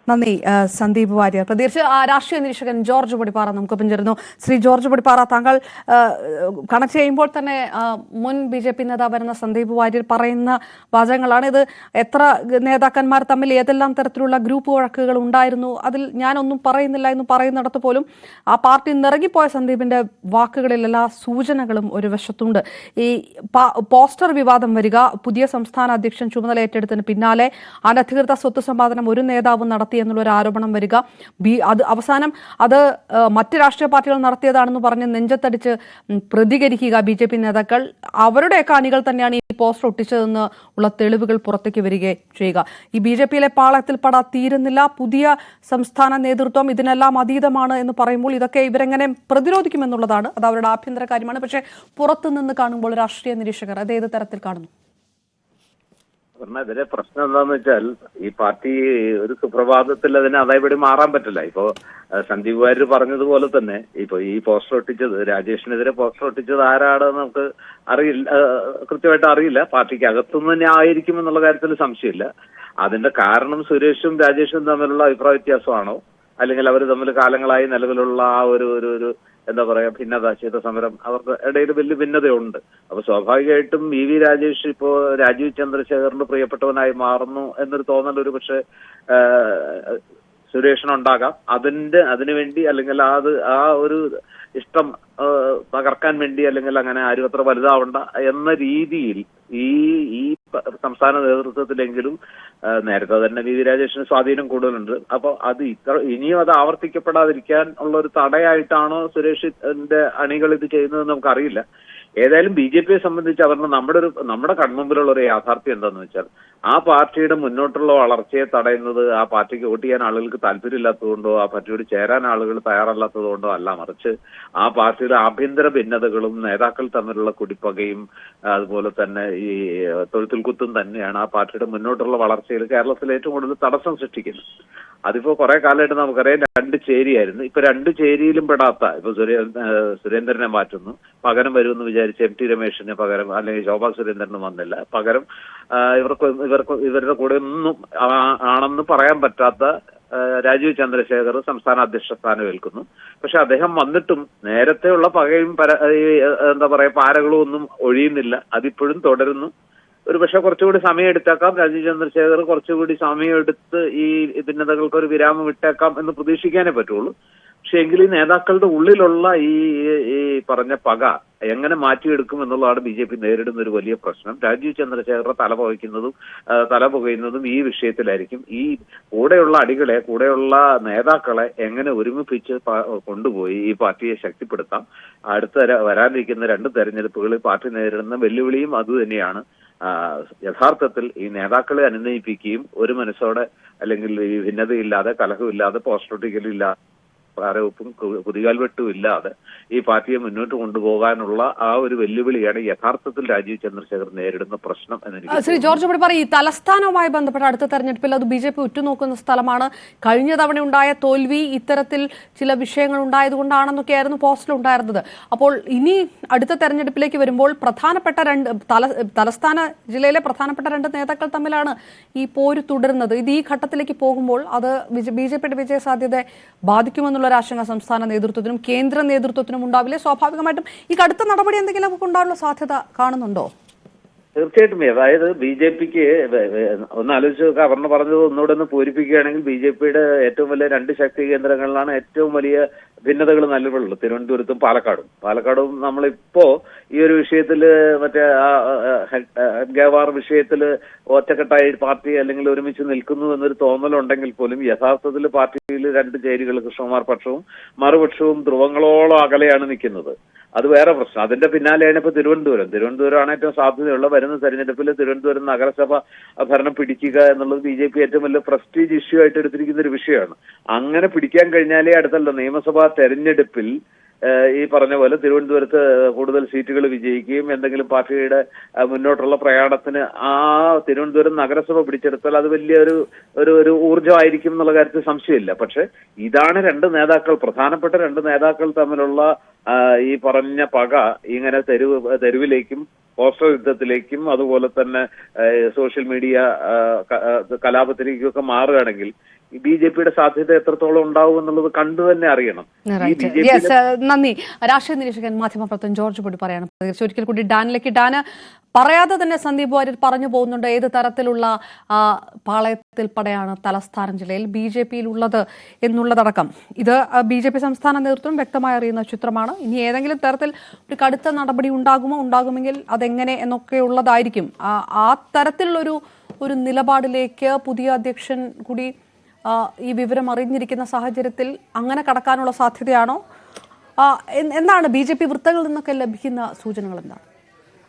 നന്ദി സന്ദീപ് വാര്യർ. പ്രത്യേകിച്ച് രാഷ്ട്രീയ നിരീക്ഷകൻ ജോർജ് പടിപ്പാറ നമുക്കൊപ്പം ചേരുന്നു. ശ്രീ ജോർജ് പടിപ്പാറ, താങ്കൾ കണക്ട് ചെയ്യുമ്പോൾ തന്നെ മുൻ BJP നേതാവായിരുന്ന സന്ദീപ് വാര്യർ പറയുന്ന വാചകങ്ങളാണ് ഇത്. എത്ര നേതാക്കന്മാർ തമ്മിൽ ഏതെല്ലാം തരത്തിലുള്ള ഗ്രൂപ്പ് വഴക്കുകൾ ഉണ്ടായിരുന്നു, അതിൽ ഞാനൊന്നും പറയുന്നില്ല എന്ന് പറയുന്നിടത്ത് പോലും ആ പാർട്ടി നിറങ്ങിപ്പോയ സന്ദീപിന്റെ വാക്കുകളിൽ എല്ലാ സൂചനകളും ഒരു വശത്തുണ്ട്. ഈ പോസ്റ്റർ വിവാദം വരിക, പുതിയ സംസ്ഥാന അധ്യക്ഷൻ ചുമതല ഏറ്റെടുത്തതിന് പിന്നാലെ അനധികൃത സ്വത്ത് സമ്പാദനം ഒരു നേതാവ് നടത്തി എന്നുള്ളൊരു ആരോപണം വരിക, അത് അവസാനം അത് മറ്റ് രാഷ്ട്രീയ പാർട്ടികൾ നടത്തിയതാണെന്ന് പറഞ്ഞ് നെഞ്ചത്തടിച്ച് പ്രതികരിക്കുക BJP നേതാക്കൾ, അവരുടെയൊക്കെ അണികൾ തന്നെയാണ് ഈ പോസ്റ്റർ ഒട്ടിച്ചതെന്ന് ഉള്ള തെളിവുകൾ പുറത്തേക്ക് വരികയും ചെയ്യുക. ഈ BJPയിലെ പാളത്തിൽ തീരുന്നില്ല. പുതിയ സംസ്ഥാന നേതൃത്വം ഇതിനെല്ലാം അതീതമാണ് എന്ന് പറയുമ്പോൾ ഇതൊക്കെ ഇവരെങ്ങനെ പ്രതിരോധിക്കുമെന്നുള്ളതാണ്. അത് അവരുടെ ആഭ്യന്തര കാര്യമാണ്. പക്ഷേ പുറത്തുനിന്ന് കാണുമ്പോൾ രാഷ്ട്രീയ നിരീക്ഷകർ അത് ഏത് തരത്തിൽ കാണുന്നു? ഇതിലെ പ്രശ്നം എന്താന്ന് വെച്ചാൽ, ഈ പാർട്ടി ഒരു സുപ്രഭാതത്തിൽ അതിന് അതേപടി മാറാൻ പറ്റില്ല. ഇപ്പോ സന്ദീപ് വാര്യർ പറഞ്ഞതുപോലെ തന്നെ ഇപ്പൊ ഈ പോസ്റ്റർ ഒട്ടിച്ചത്, രാജേഷിനെതിരെ പോസ്റ്റർ ഒട്ടിച്ചത് ആരാണെന്ന് നമുക്ക് അറിയില്ല, കൃത്യമായിട്ട് അറിയില്ല. പാർട്ടിക്ക് അകത്തുനിന്ന് തന്നെ ആയിരിക്കും എന്നുള്ള കാര്യത്തിൽ സംശയമില്ല. അതിന്റെ കാരണം സുരേഷും രാജേഷും തമ്മിലുള്ള അഭിപ്രായ വ്യത്യാസമാണോ, അല്ലെങ്കിൽ അവർ തമ്മിൽ കാലങ്ങളായി നിലവിലുള്ള ആ ഒരു എന്താ പറയാ ഭിന്നത, ശീതസമരം, അവർക്ക് ഇടയിൽ വലിയ ഭിന്നതയുണ്ട്. അപ്പൊ സ്വാഭാവികമായിട്ടും VV രാജേഷ് ഇപ്പോ രാജീവ് ചന്ദ്രശേഖറിന് പ്രിയപ്പെട്ടവനായി മാറുന്നു എന്നൊരു തോന്നൽ ഒരു പക്ഷെ സുരേഷിനുണ്ടാകാം. അതിനുവേണ്ടി അല്ലെങ്കിൽ ആ ഒരു ഇഷ്ടം തകർക്കാൻ വേണ്ടി, അല്ലെങ്കിൽ അങ്ങനെ ആരും അത്ര വലുതാവണ്ട എന്ന രീതിയിൽ ഈ സംസ്ഥാന നേതൃത്വത്തിലെങ്കിലും നേരത്തെ തന്നെ VV രാജേഷിന് സ്വാധീനം കൂടുതലുണ്ട്. അപ്പൊ ഇനിയും അത് ആവർത്തിക്കപ്പെടാതിരിക്കാൻ ഉള്ള ഒരു തടയായിട്ടാണോ സുരേഷിന്റെ അണികൾ ഇത് ചെയ്യുന്നതെന്ന് നമുക്കറിയില്ല. ഏതായാലും BJPയെ സംബന്ധിച്ച് നമ്മുടെ കൺമുമ്പിലുള്ള ഒരു യാഥാർത്ഥ്യം എന്താണെന്ന് വെച്ചാൽ, ആ പാർട്ടിയുടെ മുന്നോട്ടുള്ള വളർച്ചയെ തടയുന്നത് ആ പാർട്ടിക്ക് വോട്ട് ചെയ്യാൻ ആളുകൾക്ക് താല്പര്യമില്ലാത്തതുകൊണ്ടോ ആ പാർട്ടിയോട് ചേരാൻ ആളുകൾ തയ്യാറല്ലാത്തതുകൊണ്ടോ അല്ല, മറിച്ച് ആ പാർട്ടിയുടെ ആഭ്യന്തര ഭിന്നതകളും നേതാക്കൾ തമ്മിലുള്ള കുടിപ്പകയും അതുപോലെ തന്നെ ഈ തൊഴുത്തിൽ കുത്തും തന്നെയാണ് ആ പാർട്ടിയുടെ മുന്നോട്ടുള്ള വളർച്ചയിൽ കേരളത്തിൽ ഏറ്റവും കൂടുതൽ തടസ്സം സൃഷ്ടിക്കുന്നത്. അതിപ്പോ കുറെ കാലമായിട്ട് നമുക്കറിയാം, 2 ചേരിയായിരുന്നു. ഇപ്പൊ 2 ചേരിയിലും പെടാത്ത, ഇപ്പൊ സുരേന്ദ്രനെ മാറ്റുന്നു, പകരം വരുമെന്ന് വിചാരിച്ച് MT രമേശിന് പകരം, അല്ലെങ്കിൽ ശോഭാ സുരേന്ദ്രനും വന്നില്ല, പകരം ഇവരുടെ കൂടെ ഒന്നും ആണെന്ന് പറയാൻ പറ്റാത്ത രാജീവ് ചന്ദ്രശേഖർ സംസ്ഥാന അധ്യക്ഷ സ്ഥാനം ഏൽക്കുന്നു. പക്ഷെ അദ്ദേഹം വന്നിട്ടും നേരത്തെയുള്ള പകയും എന്താ പറയാ പാരകളും ഒന്നും ഒഴിയുന്നില്ല, അതിപ്പോഴും തുടരുന്നു. ഒരു പക്ഷെ കുറച്ചുകൂടി സമയം എടുത്തേക്കാം, രാജീവ് ചന്ദ്രശേഖർ കുറച്ചുകൂടി സമയമെടുത്ത് ഈ ഭിന്നതകൾക്ക് ഒരു വിരാമം ഇട്ടേക്കാം എന്ന് പ്രതീക്ഷിക്കാനേ പറ്റുള്ളൂ. പക്ഷെ എങ്കിൽ ഈ നേതാക്കളുടെ ഉള്ളിലുള്ള ഈ പറഞ്ഞ പക എങ്ങനെ മാറ്റിയെടുക്കും എന്നുള്ളതാണ് BJP നേരിടുന്ന ഒരു വലിയ പ്രശ്നം. രാജീവ് ചന്ദ്രശേഖറെ തല പുകയുന്നതും ഈ വിഷയത്തിലായിരിക്കും. ഈ കൂടെയുള്ള അടികളെ, കൂടെയുള്ള നേതാക്കളെ എങ്ങനെ ഒരുമിപ്പിച്ച് കൊണ്ടുപോയി ഈ പാർട്ടിയെ ശക്തിപ്പെടുത്താം. വരാനിരിക്കുന്ന 2 തെരഞ്ഞെടുപ്പുകളിൽ പാർട്ടി നേരിടുന്ന വെല്ലുവിളിയും അതുതന്നെയാണ്. യഥാർത്ഥത്തിൽ ഈ നേതാക്കളെ അനുനയിപ്പിക്കുകയും ഒരു മനസ്സോടെ, അല്ലെങ്കിൽ ഈ ഭിന്നതയില്ലാതെ, കലഹമില്ലാതെ, പോസ്റ്ററൊട്ടിക്കലില്ലാതെ, ആരോപും കുതികാൽ വെട്ടും ഇല്ലാതെ ഈ പാർട്ടിയെ മുന്നോട്ട് കൊണ്ടുപോകാനുള്ള ആ ഒരു വെല്ലുവിളിയാണ് യഥാർത്ഥത്തിൽ രാജീവ് ചന്ദ്രശേഖർ നേരിടുന്ന പ്രശ്നം എന്ന് ശ്രീ ജോർജ് പടിപ്പാറ, ഈ തലസ്ഥാനവുമായി ബന്ധപ്പെട്ട അടുത്ത തെരഞ്ഞെടുപ്പിൽ അത് BJP ഉറ്റുനോക്കുന്ന സ്ഥലമാണ്. കഴിഞ്ഞ തവണ ഉണ്ടായ തോൽവി ഇത്തരത്തിൽ ചില വിഷയങ്ങൾ ഉണ്ടായതുകൊണ്ടാണെന്നൊക്കെയായിരുന്നു പോസ്റ്റിൽ ഉണ്ടായിരുന്നത്. അപ്പോൾ ഇനി അടുത്ത തെരഞ്ഞെടുപ്പിലേക്ക് വരുമ്പോൾ പ്രധാനപ്പെട്ട തലസ്ഥാന ജില്ലയിലെ പ്രധാനപ്പെട്ട 2 നേതാക്കൾ തമ്മിലാണ് ഈ പോര് തുടരുന്നത്. ഇത് ഈ ഘട്ടത്തിലേക്ക് പോകുമ്പോൾ അത് BJPയുടെ വിജയ സാധ്യതയെ ബാധിക്കുമെന്നുള്ള ആശങ്ക സംസ്ഥാന നേതൃത്വത്തിനും കേന്ദ്ര നേതൃത്വത്തിനും ഉണ്ടാവില്ലേ? സ്വാഭാവികമായിട്ടും ഈ കടുത്ത നടപടി എന്തെങ്കിലും ഉണ്ടാകാനുള്ള സാധ്യത കാണുന്നുണ്ടോ? തീർച്ചയായിട്ടും. അതായത് BJPക്ക് ഒന്ന് ആലോചിച്ച് നോക്കുക, അപർണ പറഞ്ഞത് ഒന്നുകൂടെ ഒന്ന് പൂരിപ്പിക്കുകയാണെങ്കിൽ, BJPയുടെ ഏറ്റവും വലിയ 2 ശക്തി കേന്ദ്രങ്ങളിലാണ് ഏറ്റവും വലിയ ഭിന്നതകൾ നിലവിലുള്ളത്, തിരുവനന്തപുരത്തും പാലക്കാടും. നമ്മളിപ്പോ ഈ ഒരു വിഷയത്തില് മറ്റേ ഗവാർ വിഷയത്തില് ഒറ്റക്കെട്ടായി പാർട്ടി അല്ലെങ്കിൽ ഒരുമിച്ച് നിൽക്കുന്നു എന്നൊരു തോന്നലുണ്ടെങ്കിൽ പോലും യഥാർത്ഥത്തിൽ പാർട്ടിയിൽ 2 ചേരികൾ, കൃഷ്ണകുമാർ പക്ഷവും മറുപക്ഷവും ധ്രുവങ്ങളോളം അകലെയാണ് നിൽക്കുന്നത്. അത് വേറെ പ്രശ്നം. അതിന്റെ പിന്നാലെയാണ് ഇപ്പൊ തിരുവനന്തപുരമാണ് ഏറ്റവും സാധ്യതയുള്ള. വരുന്ന തെരഞ്ഞെടുപ്പിൽ തിരുവനന്തപുരം നഗരസഭ ഭരണം പിടിക്കുക എന്നുള്ളത് BJP ഏറ്റവും വലിയ പ്രസ്റ്റീജ് ഇഷ്യൂ ആയിട്ട് എടുത്തിരിക്കുന്ന ഒരു വിഷയമാണ്. അങ്ങനെ പിടിക്കാൻ കഴിഞ്ഞാലേ അടുത്തല്ല നിയമസഭാ തെരഞ്ഞെടുപ്പിൽ ഈ പറഞ്ഞ പോലെ തിരുവനന്തപുരത്ത് കൂടുതൽ സീറ്റുകൾ വിജയിക്കുകയും എന്തെങ്കിലും പാർട്ടിയുടെ മുന്നോട്ടുള്ള പ്രയാണത്തിന് ആ തിരുവനന്തപുരം നഗരസഭ പിടിച്ചെടുത്താൽ അത് വലിയൊരു ഊർജ്ജമായിരിക്കും എന്നുള്ള കാര്യത്തിൽ സംശയമില്ല. പക്ഷെ ഇതാണ് 2 നേതാക്കൾ, പ്രധാനപ്പെട്ട 2 നേതാക്കൾ തമ്മിലുള്ള ഈ പറഞ്ഞ പക ഇങ്ങനെ തെരുവിലേക്കും പോസ്റ്റർ യുദ്ധത്തിലേക്കും അതുപോലെ തന്നെ സോഷ്യൽ മീഡിയ കലാപത്തിലേക്കൊക്കെ മാറുകയാണെങ്കിൽ BJP-യുടെ സാധ്യത എത്രത്തോളം ഉണ്ടാവും എന്നുള്ളത് കണ്ടു തന്നെ അറിയണം. നന്ദി. രാഷ്ട്രീയ നിരീക്ഷകൻ മാധ്യമപ്രവർത്തകൻ ജോർജ് പൊടി പറയാണ്. ഒരിക്കൽ കൂടി ഡാനിലേക്ക്. ഡാന് പറയാതെ തന്നെ സന്ദീപ് വാര്യർ പറഞ്ഞു പോകുന്നുണ്ട് ഏത് തരത്തിലുള്ള പാളയത്തിൽ പടയാണ് തലസ്ഥാന ജില്ലയിൽ BJP-യിൽ ഉള്ളത് എന്നുള്ളതടക്കം. ഇത് BJP സംസ്ഥാന നേതൃത്വം വ്യക്തമായി അറിയുന്ന ചിത്രമാണ്. ഇനി ഏതെങ്കിലും തരത്തിൽ ഒരു കടുത്ത നടപടി ഉണ്ടാകുമെങ്കിൽ അതെങ്ങനെ എന്നൊക്കെ ഉള്ളതായിരിക്കും. ആ തരത്തിലുള്ളൊരു നിലപാടിലേക്ക് പുതിയ അധ്യക്ഷൻ കൂടി ഈ വിവരം അറിഞ്ഞിരിക്കുന്ന സാഹചര്യത്തിൽ അങ്ങനെ കടക്കാനുള്ള സാധ്യതയാണോ? എന്താണ് BJP വൃത്തങ്ങളിൽ നിന്നൊക്കെ ലഭിക്കുന്ന സൂചനകൾ? എന്താണ്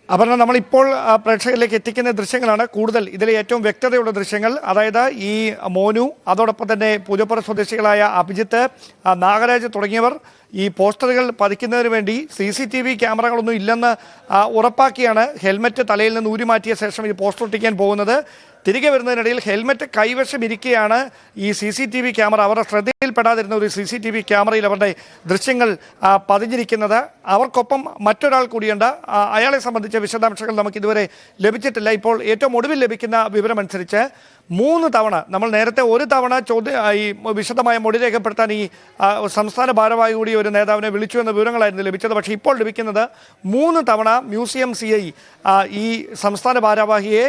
അപർണ, നമ്മളിപ്പോൾ പ്രേക്ഷകരിലേക്ക് എത്തിക്കുന്ന ദൃശ്യങ്ങളാണ് കൂടുതൽ ഇതിലെ ഏറ്റവും വ്യക്തതയുള്ള ദൃശ്യങ്ങൾ. അതായത് ഈ മോനു, അതോടൊപ്പം തന്നെ പൂജപ്പുറ സ്വദേശികളായ അഭിജിത്ത്, നാഗരാജ് തുടങ്ങിയവർ ഈ പോസ്റ്ററുകൾ പതിക്കുന്നതിന് വേണ്ടി CCTV ക്യാമറകളൊന്നും ഇല്ലെന്ന് ഉറപ്പാക്കിയാണ് ഹെൽമറ്റ് തലയിൽ നിന്ന് ഊരിമാറ്റിയ ശേഷം ഈ പോസ്റ്റർ ഒട്ടിക്കാൻ പോകുന്നത്. തിരികെ വരുന്നതിനിടയിൽ ഹെൽമറ്റ് കൈവശം ഇരിക്കെയാണ് ഈ CCTV ക്യാമറ, അവരുടെ ശ്രദ്ധയിൽപ്പെടാതിരുന്ന ഒരു CCTV ക്യാമറയിൽ അവരുടെ ദൃശ്യങ്ങൾ പതിഞ്ഞിരിക്കുന്നത്. അവർക്കൊപ്പം മറ്റൊരാൾ കൂടിയുണ്ട്. അയാളെ സംബന്ധിച്ച വിശദാംശങ്ങൾ നമുക്ക് ഇതുവരെ ലഭിച്ചിട്ടില്ല. ഇപ്പോൾ ഏറ്റവും ഒടുവിൽ ലഭിക്കുന്ന വിവരമനുസരിച്ച് 3 തവണ, നമ്മൾ നേരത്തെ ഒരു തവണ ഈ വിശദമായ മൊഴി രേഖപ്പെടുത്താൻ ഈ സംസ്ഥാന ഭാരവാഹി കൂടി ഒരു നേതാവിനെ വിളിച്ചു എന്ന വിവരങ്ങളായിരുന്നു ലഭിച്ചത്. പക്ഷേ ഇപ്പോൾ ലഭിക്കുന്നത് 3 തവണ മ്യൂസിയം CI ഈ സംസ്ഥാന ഭാരവാഹിയെ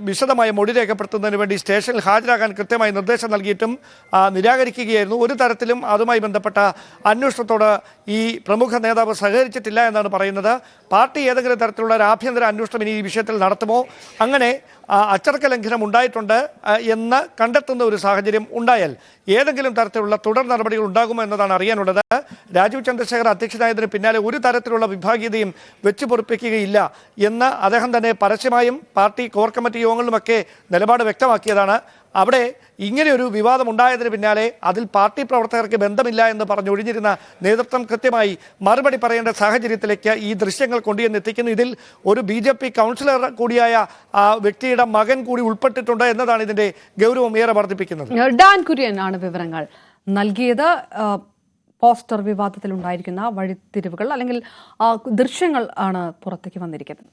വിശദമായ മൊഴി രേഖപ്പെടുത്തുന്നതിന് വേണ്ടി സ്റ്റേഷനിൽ ഹാജരാകാൻ കൃത്യമായി നിർദ്ദേശം നൽകിയിട്ടും നിരാകരിക്കുകയായിരുന്നു. ഒരു തരത്തിലും അതുമായി ബന്ധപ്പെട്ട അന്വേഷണത്തോട് ഈ പ്രമുഖ നേതാവ് സഹകരിച്ചിട്ടില്ല എന്നാണ് പറയുന്നത്. പാർട്ടി ഏതെങ്കിലും തരത്തിലുള്ള ഒരു ആഭ്യന്തര അന്വേഷണം ഇനി ഈ വിഷയത്തിൽ നടത്തുമോ, അങ്ങനെ അച്ചടക്ക ലംഘനം ഉണ്ടായിട്ടുണ്ട് എന്ന് കണ്ടെത്തുന്ന ഒരു സാഹചര്യം ഉണ്ടായാൽ ഏതെങ്കിലും തരത്തിലുള്ള തുടർ നടപടികൾ ഉണ്ടാകുമോ എന്നതാണ് അറിയാനുള്ളത്. രാജീവ് ചന്ദ്രശേഖർ അധ്യക്ഷനായതിന് പിന്നാലെ ഒരു തരത്തിലുള്ള വിഭാഗീയതയും വെച്ചു പൊറുപ്പിക്കുകയില്ല എന്ന് അദ്ദേഹം തന്നെ പരസ്യമായും പാർട്ടി കോർ കമ്മിറ്റി യോഗങ്ങളിലുമൊക്കെ നിലപാട് വ്യക്തമാക്കിയതാണ്. അവിടെ ഇങ്ങനെയൊരു വിവാദം ഉണ്ടായതിന് പിന്നാലെ അതിൽ പാർട്ടി പ്രവർത്തകർക്ക് ബന്ധമില്ല എന്ന് പറഞ്ഞൊഴിഞ്ഞിരുന്ന നേതൃത്വം കൃത്യമായി മറുപടി പറയേണ്ട സാഹചര്യത്തിലേക്ക് ഈ ദൃശ്യങ്ങൾ കൊണ്ടുവന്നെത്തിക്കുന്നു. ഇതിൽ ഒരു BJP കൗൺസിലർ കൂടിയായ വ്യക്തിയുടെ മകൻ കൂടി ഉൾപ്പെട്ടിട്ടുണ്ട് എന്നതാണ് ഇതിന്റെ ഗൗരവം ഏറെ വർദ്ധിപ്പിക്കുന്നത്. ഡാൻ കുര്യൻ ആണ് വിവരങ്ങൾ നൽകിയത്. പോസ്റ്റർ വിവാദത്തിലുണ്ടായിരിക്കുന്ന വഴിത്തിരിവുകൾ അല്ലെങ്കിൽ ദൃശ്യങ്ങൾ ആണ് പുറത്തേക്ക് വന്നിരിക്കുന്നത്.